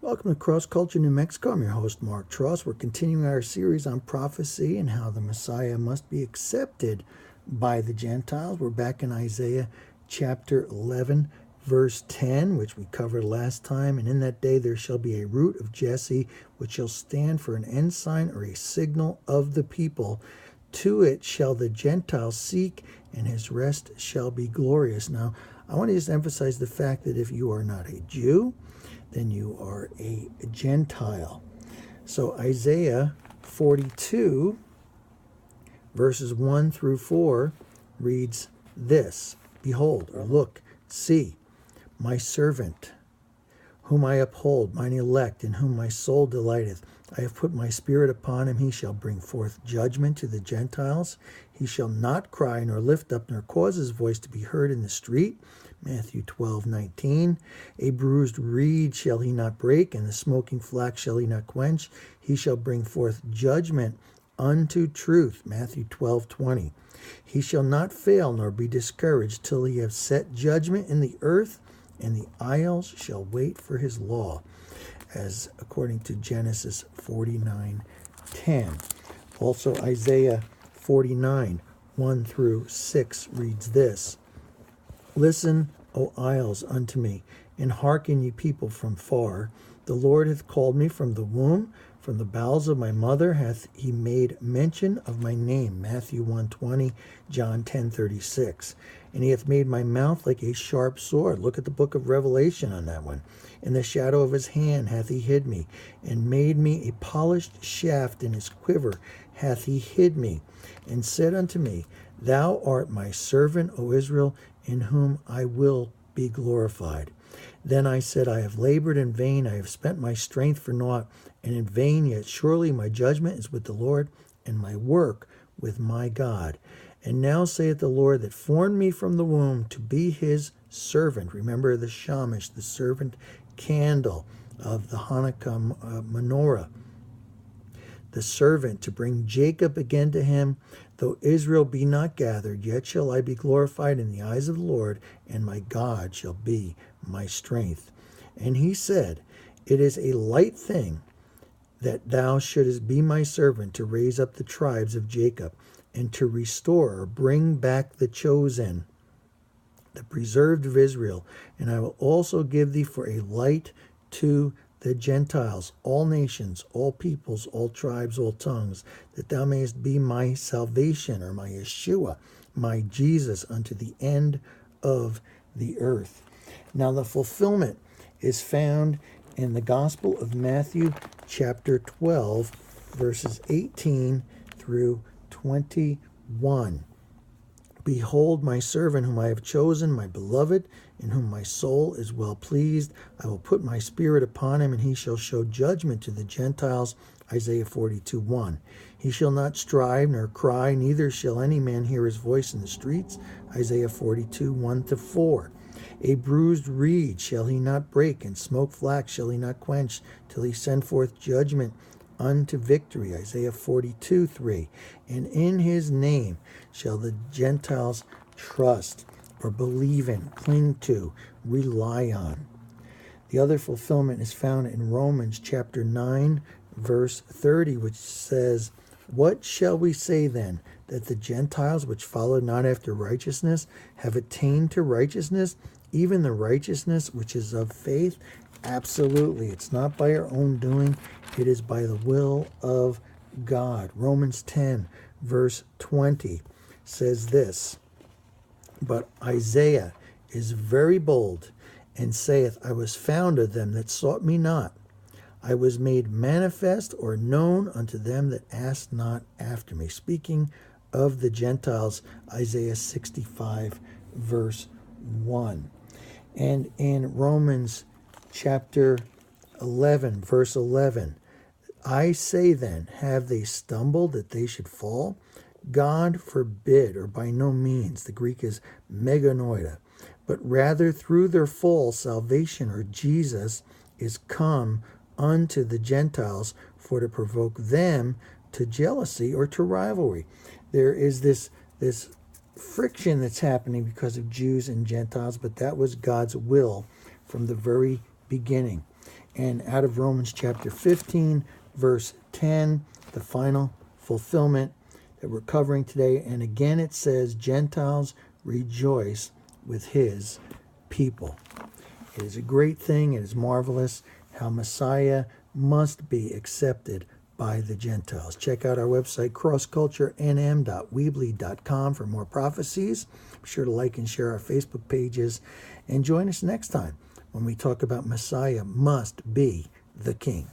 Welcome to Cross Culture New Mexico. I'm your host, Mark Tross. We're continuing our series on prophecy and how the Messiah must be accepted by the Gentiles. We're back in Isaiah chapter 11, verse 10, which we covered last time. And in that day there shall be a root of Jesse, which shall stand for an ensign or a signal of the people. To it shall the Gentiles seek, and his rest shall be glorious. Now, I want to just emphasize the fact that if you are not a Jew, then you are a Gentile. So Isaiah 42, verses 1 through 4, reads this: Behold, or look, see, my servant, whom I uphold, mine elect, in whom my soul delighteth. I have put my spirit upon him. He shall bring forth judgment to the Gentiles. He shall not cry, nor lift up, nor cause his voice to be heard in the street. Matthew 12:19. A bruised reed shall he not break, and the smoking flax shall he not quench. He shall bring forth judgment unto truth. Matthew 12:20. He shall not fail nor be discouraged till he have set judgment in the earth, and the isles shall wait for his law, as according to Genesis 49:10. Also Isaiah 49, 1 through 6 reads this: Listen, O isles, unto me, and hearken, ye people from far. The Lord hath called me from the womb, from the bowels of my mother hath he made mention of my name. Matthew 1:20, John 10:36. And he hath made my mouth like a sharp sword. Look at the book of Revelation on that one. In the shadow of his hand hath he hid me, and made me a polished shaft. In his quiver hath he hid me, and said unto me, Thou art my servant, O Israel, in whom I will be glorified. Then I said, I have labored in vain, I have spent my strength for naught, and in vain, yet surely my judgment is with the Lord, and my work with my God. And now saith the Lord that formed me from the womb to be his servant. Remember the shamash, the servant candle of the Hanukkah menorah. The servant to bring Jacob again to him. Though Israel be not gathered, yet shall I be glorified in the eyes of the Lord, and my God shall be my strength. And he said, It is a light thing that thou shouldest be my servant to raise up the tribes of Jacob, and to restore or bring back the chosen, the preserved of Israel. And I will also give thee for a light to the Gentiles, all nations, all peoples, all tribes, all tongues, that thou mayest be my salvation, or my Yeshua, my Jesus, unto the end of the earth. Now the fulfillment is found in the Gospel of Matthew chapter 12, verses 18 through 21. Behold my servant whom I have chosen, my beloved, in whom my soul is well pleased. I will put my spirit upon him, and he shall show judgment to the Gentiles. Isaiah 42:1. He shall not strive nor cry, neither shall any man hear his voice in the streets. Isaiah 42:1-4. A bruised reed shall he not break, and smoke flax shall he not quench, till he send forth judgment unto victory. Isaiah 42:3. And in his name shall the Gentiles trust, or believe in, cling to, rely on. The other fulfillment is found in Romans chapter 9, verse 30, which says, What shall we say then? That the Gentiles which follow not after righteousness have attained to righteousness, even the righteousness which is of faith? Absolutely. It's not by our own doing. It is by the will of God. Romans 10, verse 20 says this: But Isaiah is very bold, and saith, I was found of them that sought me not. I was made manifest or known unto them that asked not after me. Speaking of the Gentiles, Isaiah 65, verse 1. And in Romans chapter 11, verse 11, I say then, have they stumbled that they should fall? God forbid, or by no means. The Greek is meganoida. But rather through their fall, salvation, or Jesus, is come unto the Gentiles, for to provoke them to jealousy or to rivalry. There is this friction that's happening because of Jews and Gentiles, but that was God's will from the very beginning. And out of Romans chapter 15, verse 10, the final fulfillment that we're covering today. And again, it says, Gentiles rejoice with his people. It is a great thing. It is marvelous how Messiah must be accepted by the Gentiles. Check out our website, crossculturenm.weebly.com, for more prophecies. Be sure to like and share our Facebook pages. And join us next time when we talk about Messiah must be the King.